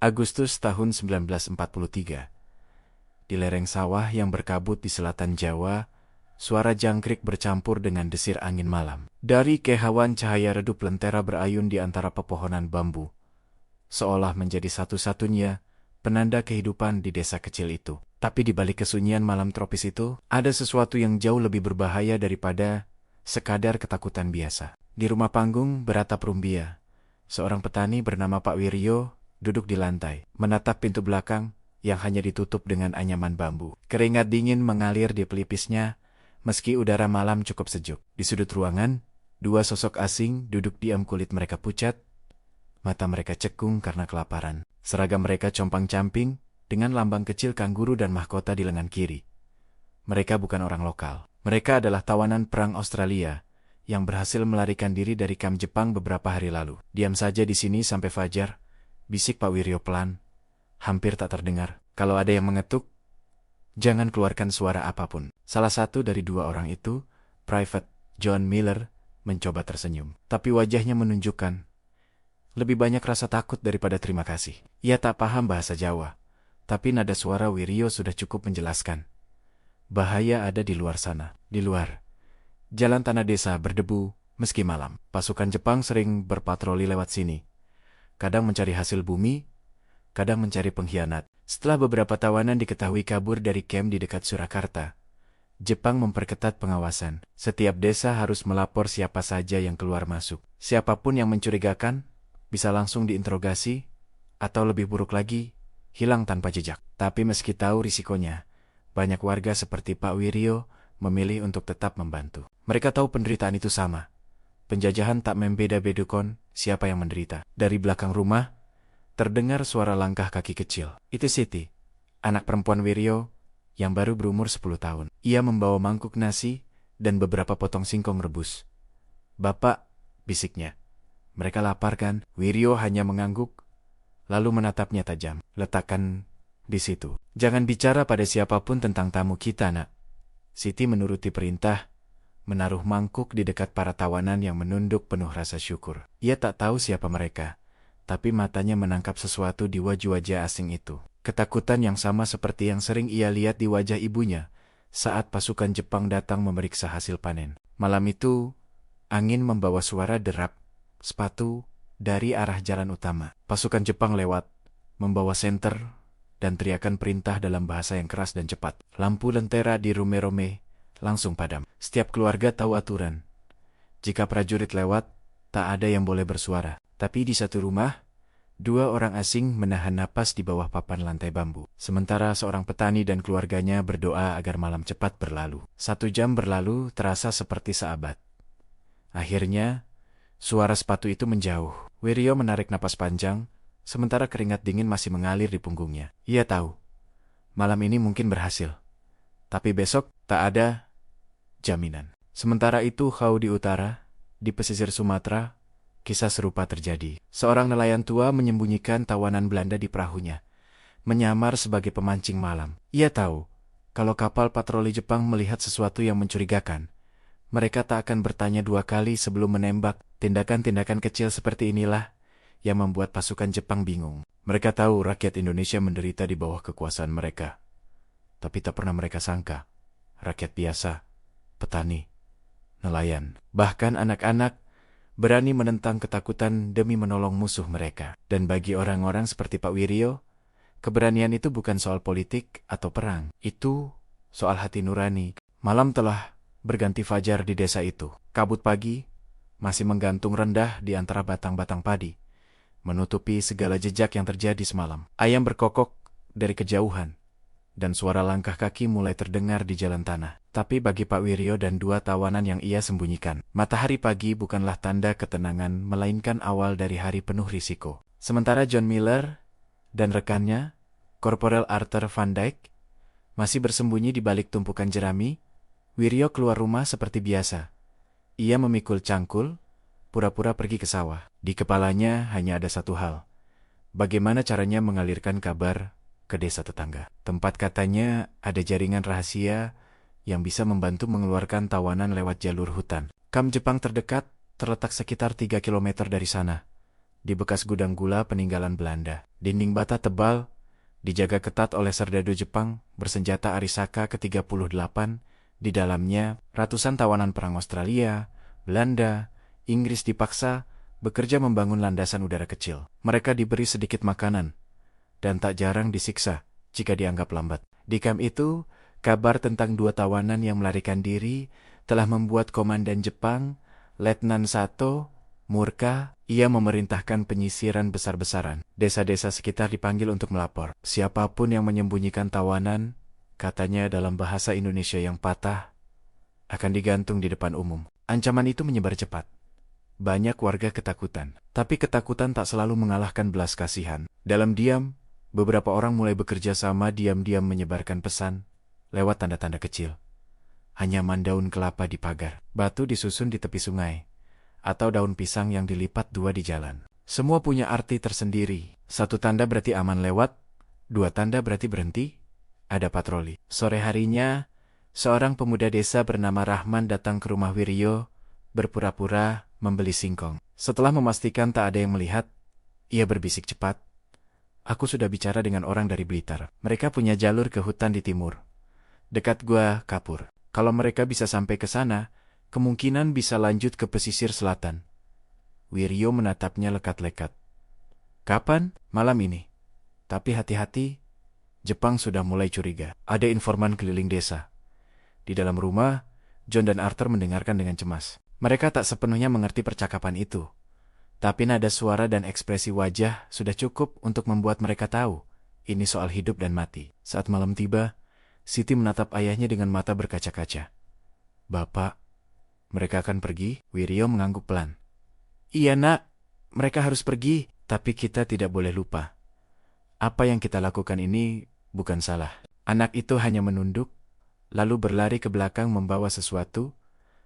Agustus tahun 1943. Di lereng sawah yang berkabut di selatan Jawa, suara jangkrik bercampur dengan desir angin malam. Dari kehauan cahaya redup lentera berayun di antara pepohonan bambu, seolah menjadi satu-satunya penanda kehidupan di desa kecil itu. Tapi di balik kesunyian malam tropis itu, ada sesuatu yang jauh lebih berbahaya daripada sekadar ketakutan biasa. Di rumah panggung beratap Rumbia, seorang petani bernama Pak Wiryo duduk di lantai, menatap pintu belakang yang hanya ditutup dengan anyaman bambu. Keringat dingin mengalir di pelipisnya, meski udara malam cukup sejuk. Di sudut ruangan, dua sosok asing duduk diam, kulit mereka pucat, mata mereka cekung karena kelaparan. Seragam mereka compang-camping, dengan lambang kecil kanguru dan mahkota di lengan kiri. Mereka bukan orang lokal. Mereka adalah tawanan perang Australia yang berhasil melarikan diri dari kamp Jepang beberapa hari lalu. Diam saja di sini sampai fajar, bisik Pak Wiryo pelan, hampir tak terdengar. Kalau ada yang mengetuk, jangan keluarkan suara apapun. Salah satu dari dua orang itu, Private John Miller, mencoba tersenyum. Tapi wajahnya menunjukkan lebih banyak rasa takut daripada terima kasih. Ia tak paham bahasa Jawa, tapi nada suara Wiryo sudah cukup menjelaskan. Bahaya ada di luar sana. Di luar, jalan tanah desa berdebu meski malam. Pasukan Jepang sering berpatroli lewat sini. Kadang mencari hasil bumi, kadang mencari pengkhianat. Setelah beberapa tawanan diketahui kabur dari kamp di dekat Surakarta, Jepang memperketat pengawasan. Setiap desa harus melapor siapa saja yang keluar masuk. Siapapun yang mencurigakan bisa langsung diinterogasi, atau lebih buruk lagi, hilang tanpa jejak. Tapi meski tahu risikonya, banyak warga seperti Pak Wiryo memilih untuk tetap membantu. Mereka tahu penderitaan itu sama. Penjajahan tak membeda-bedakan siapa yang menderita. Dari belakang rumah, terdengar suara langkah kaki kecil. Itu Siti, anak perempuan Wiryo yang baru berumur 10 tahun. Ia membawa mangkuk nasi dan beberapa potong singkong rebus. "Bapak," bisiknya. "Mereka lapar kan?" Wiryo hanya mengangguk, lalu menatapnya tajam. "Letakkan di situ. Jangan bicara pada siapapun tentang tamu kita, nak." Siti menuruti perintah, menaruh mangkuk di dekat para tawanan yang menunduk penuh rasa syukur. Ia tak tahu siapa mereka, tapi matanya menangkap sesuatu di wajah-wajah asing itu. Ketakutan yang sama seperti yang sering ia lihat di wajah ibunya saat pasukan Jepang datang memeriksa hasil panen. Malam itu, angin membawa suara derap sepatu dari arah jalan utama. Pasukan Jepang lewat, membawa senter dan teriakan perintah dalam bahasa yang keras dan cepat. Lampu lentera di rumah-rumah langsung padam. Setiap keluarga tahu aturan. Jika prajurit lewat, tak ada yang boleh bersuara. Tapi di satu rumah, dua orang asing menahan napas di bawah papan lantai bambu. Sementara seorang petani dan keluarganya berdoa agar malam cepat berlalu. 1 jam berlalu terasa seperti seabad. Akhirnya, suara sepatu itu menjauh. Wiryo menarik napas panjang, sementara keringat dingin masih mengalir di punggungnya. Ia tahu, malam ini mungkin berhasil. Tapi besok tak ada jaminan. Sementara itu, jauh di utara, di pesisir Sumatera, kisah serupa terjadi. Seorang nelayan tua menyembunyikan tawanan Belanda di perahunya, menyamar sebagai pemancing malam. Ia tahu, kalau kapal patroli Jepang melihat sesuatu yang mencurigakan, mereka tak akan bertanya 2 kali sebelum menembak. Tindakan-tindakan kecil seperti inilah yang membuat pasukan Jepang bingung. Mereka tahu rakyat Indonesia menderita di bawah kekuasaan mereka. Tapi tak pernah mereka sangka, rakyat biasa, petani, nelayan, bahkan anak-anak, berani menentang ketakutan demi menolong musuh mereka. Dan bagi orang-orang seperti Pak Wiryo, keberanian itu bukan soal politik atau perang. Itu soal hati nurani. Malam telah berganti fajar di desa itu. Kabut pagi masih menggantung rendah di antara batang-batang padi, menutupi segala jejak yang terjadi semalam. Ayam berkokok dari kejauhan, dan suara langkah kaki mulai terdengar di jalan tanah. Tapi bagi Pak Wiryo dan 2 tawanan yang ia sembunyikan, matahari pagi bukanlah tanda ketenangan, melainkan awal dari hari penuh risiko. Sementara John Miller dan rekannya, Korporal Arthur Van Dyke, masih bersembunyi di balik tumpukan jerami, Wiryo keluar rumah seperti biasa. Ia memikul cangkul, pura-pura pergi ke sawah. Di kepalanya hanya ada satu hal: bagaimana caranya mengalirkan kabar ke desa tetangga. Tempat katanya ada jaringan rahasia yang bisa membantu mengeluarkan tawanan lewat jalur hutan. Kamp Jepang terdekat terletak sekitar 3 km dari sana, di bekas gudang gula peninggalan Belanda. Dinding bata tebal, dijaga ketat oleh serdadu Jepang bersenjata Arisaka ke-38. Di dalamnya, ratusan tawanan perang Australia, Belanda, Inggris dipaksa bekerja membangun landasan udara kecil. Mereka diberi sedikit makanan, dan tak jarang disiksa jika dianggap lambat. Di kamp itu, kabar tentang 2 tawanan yang melarikan diri telah membuat Komandan Jepang, Letnan Sato, murka. Ia memerintahkan penyisiran besar-besaran. Desa-desa sekitar dipanggil untuk melapor. Siapapun yang menyembunyikan tawanan, katanya dalam bahasa Indonesia yang patah, akan digantung di depan umum. Ancaman itu menyebar cepat. Banyak warga ketakutan. Tapi ketakutan tak selalu mengalahkan belas kasihan. Dalam diam, beberapa orang mulai bekerja sama diam-diam menyebarkan pesan lewat tanda-tanda kecil. Anyaman daun kelapa di pagar, batu disusun di tepi sungai, atau daun pisang yang dilipat 2 di jalan. Semua punya arti tersendiri. 1 tanda berarti aman lewat, 2 tanda berarti berhenti, ada patroli. Sore harinya, seorang pemuda desa bernama Rahman datang ke rumah Wiryo, berpura-pura membeli singkong. Setelah memastikan tak ada yang melihat, ia berbisik cepat. Aku sudah bicara dengan orang dari Blitar. Mereka punya jalur ke hutan di timur, dekat Gua Kapur. Kalau mereka bisa sampai ke sana, kemungkinan bisa lanjut ke pesisir selatan. Wiryo menatapnya lekat-lekat. Kapan? Malam ini. Tapi hati-hati, Jepang sudah mulai curiga. Ada informan keliling desa. Di dalam rumah, John dan Arthur mendengarkan dengan cemas. Mereka tak sepenuhnya mengerti percakapan itu. Tapi nada suara dan ekspresi wajah sudah cukup untuk membuat mereka tahu ini soal hidup dan mati. Saat malam tiba, Siti menatap ayahnya dengan mata berkaca-kaca. Bapak, mereka akan pergi? Wiryo mengangguk pelan. Iya nak, mereka harus pergi, tapi kita tidak boleh lupa. Apa yang kita lakukan ini bukan salah. Anak itu hanya menunduk, lalu berlari ke belakang membawa sesuatu,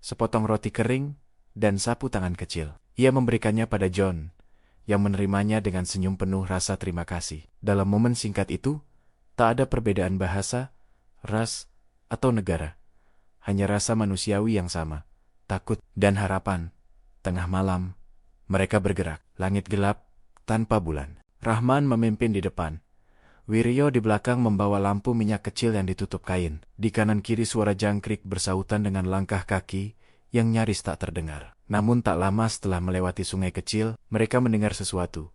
sepotong roti kering, dan sapu tangan kecil. Ia memberikannya pada John, yang menerimanya dengan senyum penuh rasa terima kasih. Dalam momen singkat itu, tak ada perbedaan bahasa, ras, atau negara. Hanya rasa manusiawi yang sama, takut dan harapan. Tengah malam, mereka bergerak. Langit gelap, tanpa bulan. Rahman memimpin di depan. Wiryo di belakang membawa lampu minyak kecil yang ditutup kain. Di kanan kiri suara jangkrik bersautan dengan langkah kaki yang nyaris tak terdengar. Namun tak lama setelah melewati sungai kecil, mereka mendengar sesuatu.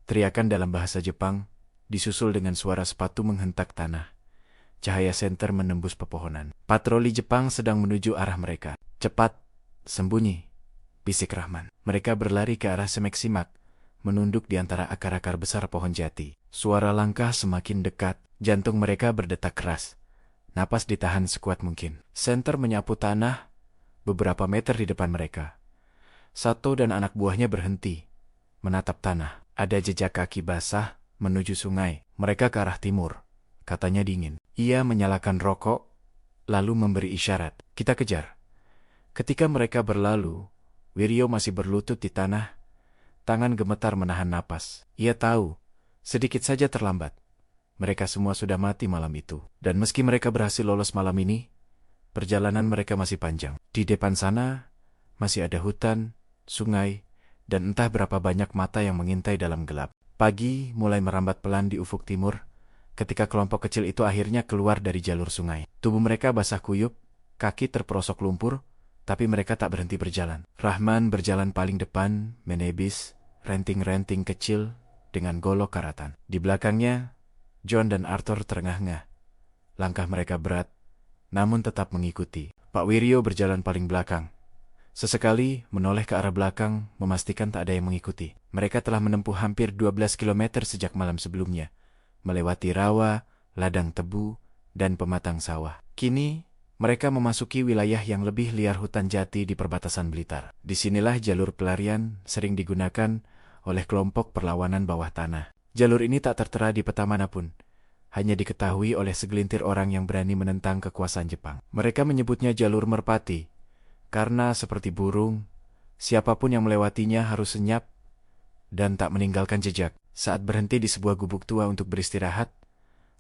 Teriakan dalam bahasa Jepang, disusul dengan suara sepatu menghentak tanah. Cahaya senter menembus pepohonan. Patroli Jepang sedang menuju arah mereka. Cepat, sembunyi, bisik Rahman. Mereka berlari ke arah semak-simak, menunduk di antara akar-akar besar pohon jati. Suara langkah semakin dekat, jantung mereka berdetak keras. Napas ditahan sekuat mungkin. Senter menyapu tanah beberapa meter di depan mereka. Sato dan anak buahnya berhenti, menatap tanah. Ada jejak kaki basah menuju sungai. Mereka ke arah timur. Katanya dingin. Ia menyalakan rokok, lalu memberi isyarat. Kita kejar. Ketika mereka berlalu, Wiryo masih berlutut di tanah. Tangan gemetar menahan napas. Ia tahu, sedikit saja terlambat. Mereka semua sudah mati malam itu. Dan meski mereka berhasil lolos malam ini, perjalanan mereka masih panjang. Di depan sana, masih ada hutan, sungai, dan entah berapa banyak mata yang mengintai dalam gelap. Pagi mulai merambat pelan di ufuk timur, ketika kelompok kecil itu akhirnya keluar dari jalur sungai. Tubuh mereka basah kuyup, kaki terperosok lumpur, tapi mereka tak berhenti berjalan. Rahman berjalan paling depan, menebis renting-renting kecil dengan golok karatan. Di belakangnya, John dan Arthur terengah-engah. Langkah mereka berat, namun tetap mengikuti. Pak Wiryo berjalan paling belakang. Sesekali menoleh ke arah belakang, memastikan tak ada yang mengikuti. Mereka telah menempuh hampir 12 km sejak malam sebelumnya, melewati rawa, ladang tebu, dan pematang sawah. Kini, mereka memasuki wilayah yang lebih liar hutan jati di perbatasan Blitar. Disinilah jalur pelarian sering digunakan oleh kelompok perlawanan bawah tanah. Jalur ini tak tertera di peta manapun, hanya diketahui oleh segelintir orang yang berani menentang kekuasaan Jepang. Mereka menyebutnya jalur merpati, karena seperti burung, siapapun yang melewatinya harus senyap dan tak meninggalkan jejak. Saat berhenti di sebuah gubuk tua untuk beristirahat,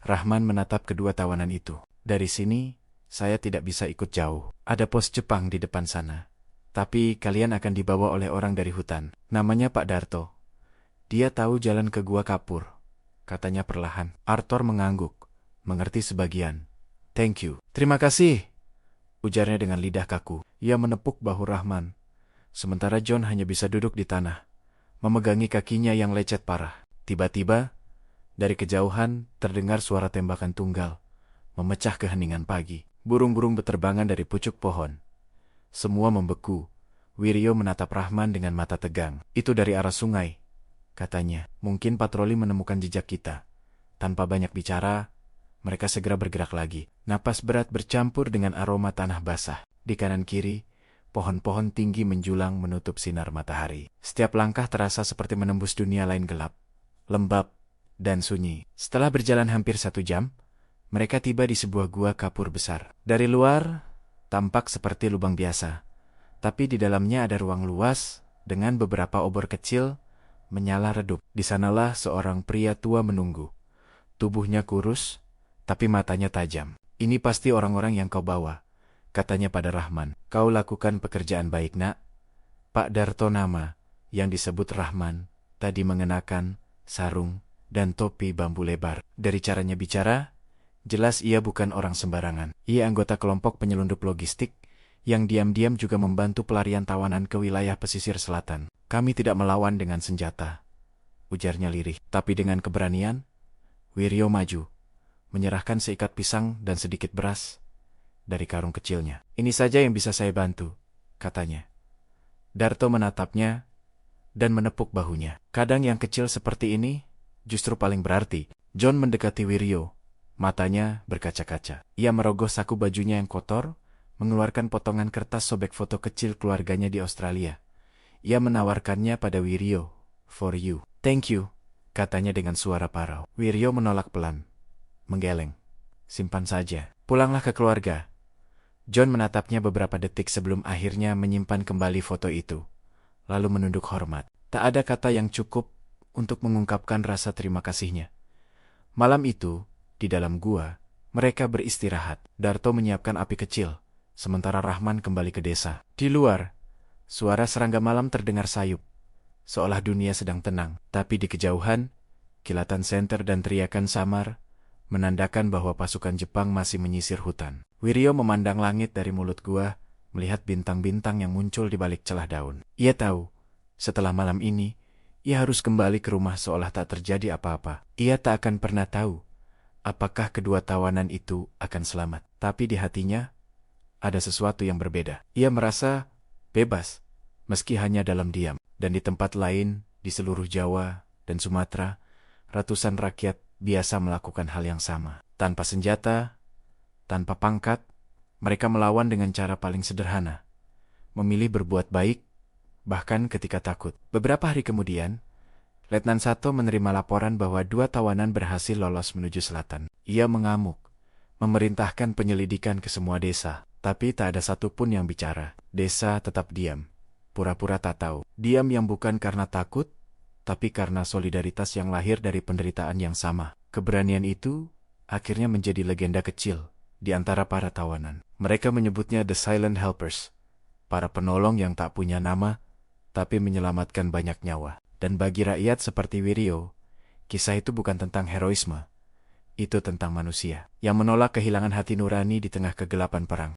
Rahman menatap kedua tawanan itu. Dari sini, saya tidak bisa ikut jauh. Ada pos Jepang di depan sana. Tapi kalian akan dibawa oleh orang dari hutan. Namanya Pak Darto. Dia tahu jalan ke gua kapur, katanya perlahan. Arthur mengangguk, mengerti sebagian. Thank you. Terima kasih, ujarnya dengan lidah kaku. Ia menepuk bahu Rahman, sementara John hanya bisa duduk di tanah, memegangi kakinya yang lecet parah. Tiba-tiba, dari kejauhan terdengar suara tembakan tunggal, memecah keheningan pagi. Burung-burung beterbangan dari pucuk pohon. Semua membeku. Wiryo menatap Rahman dengan mata tegang. Itu dari arah sungai, katanya. Mungkin patroli menemukan jejak kita. Tanpa banyak bicara, mereka segera bergerak lagi. Napas berat bercampur dengan aroma tanah basah. Di kanan kiri, pohon-pohon tinggi menjulang menutup sinar matahari. Setiap langkah terasa seperti menembus dunia lain gelap, lembab, dan sunyi. Setelah berjalan hampir 1 jam, mereka tiba di sebuah gua kapur besar. Dari luar, tampak seperti lubang biasa, tapi di dalamnya ada ruang luas dengan beberapa obor kecil menyala redup. Di sanalah seorang pria tua menunggu. Tubuhnya kurus, tapi matanya tajam. Ini pasti orang-orang yang kau bawa, katanya pada Rahman. Kau lakukan pekerjaan baik, nak. Pak Darto nama, yang disebut Rahman, tadi mengenakan sarung dan topi bambu lebar. Dari caranya bicara, jelas ia bukan orang sembarangan. Ia anggota kelompok penyelundup logistik yang diam-diam juga membantu pelarian tawanan ke wilayah pesisir selatan. Kami tidak melawan dengan senjata, ujarnya lirih. Tapi dengan keberanian, Wiryo maju, menyerahkan seikat pisang dan sedikit beras dari karung kecilnya. Ini saja yang bisa saya bantu, katanya. Darto menatapnya dan menepuk bahunya. Kadang yang kecil seperti ini justru paling berarti. John mendekati Wiryo. Matanya berkaca-kaca. Ia merogoh saku bajunya yang kotor, mengeluarkan potongan kertas sobek foto kecil keluarganya di Australia. Ia menawarkannya pada Wiryo. For you. Thank you, katanya dengan suara parau. Wiryo menolak pelan, menggeleng. Simpan saja. Pulanglah ke keluarga. John menatapnya beberapa detik sebelum akhirnya menyimpan kembali foto itu, lalu menunduk hormat. Tak ada kata yang cukup untuk mengungkapkan rasa terima kasihnya. Malam itu, di dalam gua, mereka beristirahat. Darto menyiapkan api kecil, sementara Rahman kembali ke desa. Di luar, suara serangga malam terdengar sayup, seolah dunia sedang tenang. Tapi di kejauhan, kilatan senter dan teriakan samar menandakan bahwa pasukan Jepang masih menyisir hutan. Wiryo memandang langit dari mulut gua, melihat bintang-bintang yang muncul di balik celah daun. Ia tahu, setelah malam ini, ia harus kembali ke rumah seolah tak terjadi apa-apa. Ia tak akan pernah tahu apakah kedua tawanan itu akan selamat. Tapi di hatinya, ada sesuatu yang berbeda. Ia merasa bebas, meski hanya dalam diam. Dan di tempat lain, di seluruh Jawa dan Sumatera, ratusan rakyat biasa melakukan hal yang sama. Tanpa senjata, tanpa pangkat, mereka melawan dengan cara paling sederhana. Memilih berbuat baik, bahkan ketika takut. Beberapa hari kemudian, Letnan Sato menerima laporan bahwa 2 tawanan berhasil lolos menuju selatan. Ia mengamuk, memerintahkan penyelidikan ke semua desa. Tapi tak ada satupun yang bicara. Desa tetap diam, pura-pura tak tahu. Diam yang bukan karena takut, tapi karena solidaritas yang lahir dari penderitaan yang sama. Keberanian itu akhirnya menjadi legenda kecil di antara para tawanan. Mereka menyebutnya The Silent Helpers, para penolong yang tak punya nama, tapi menyelamatkan banyak nyawa. Dan bagi rakyat seperti Wiryo, kisah itu bukan tentang heroisme. Itu tentang manusia yang menolak kehilangan hati nurani di tengah kegelapan perang.